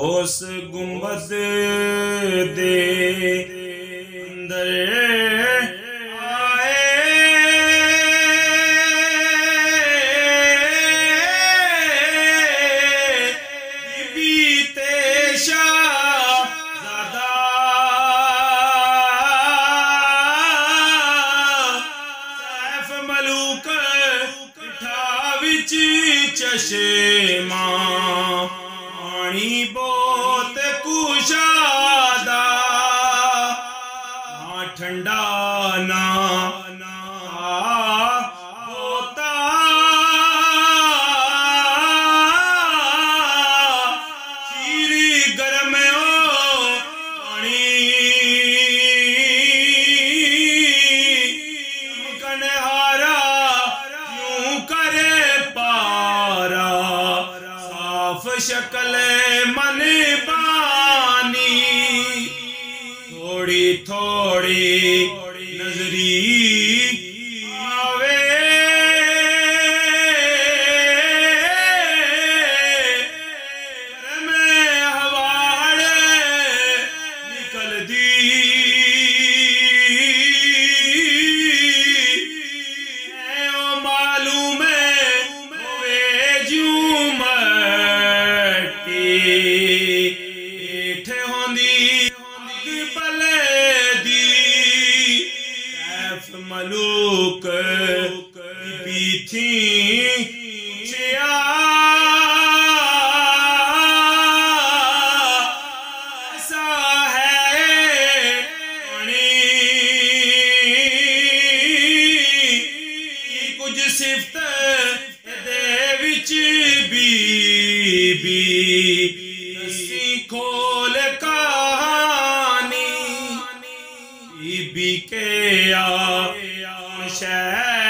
उस गुंबद दे अंदर आए बीबी ते शाहज़ादा सैफ मलूक बिठा विच चशमा पानी बहुत कुशादा ना ठंडा ना होता खीर गर्म हो पानी कनहारा यूं करे पारा साफ शक्ल मन बानी थोड़ी थोड़ी नजरी आवे में हवाड़े निकल दी ओ मालूम होवे जूं मलूक बीबी थी ऐसा है कुछ सिफत दे विच बीबी दसी खोल कहानी बीबी के शहर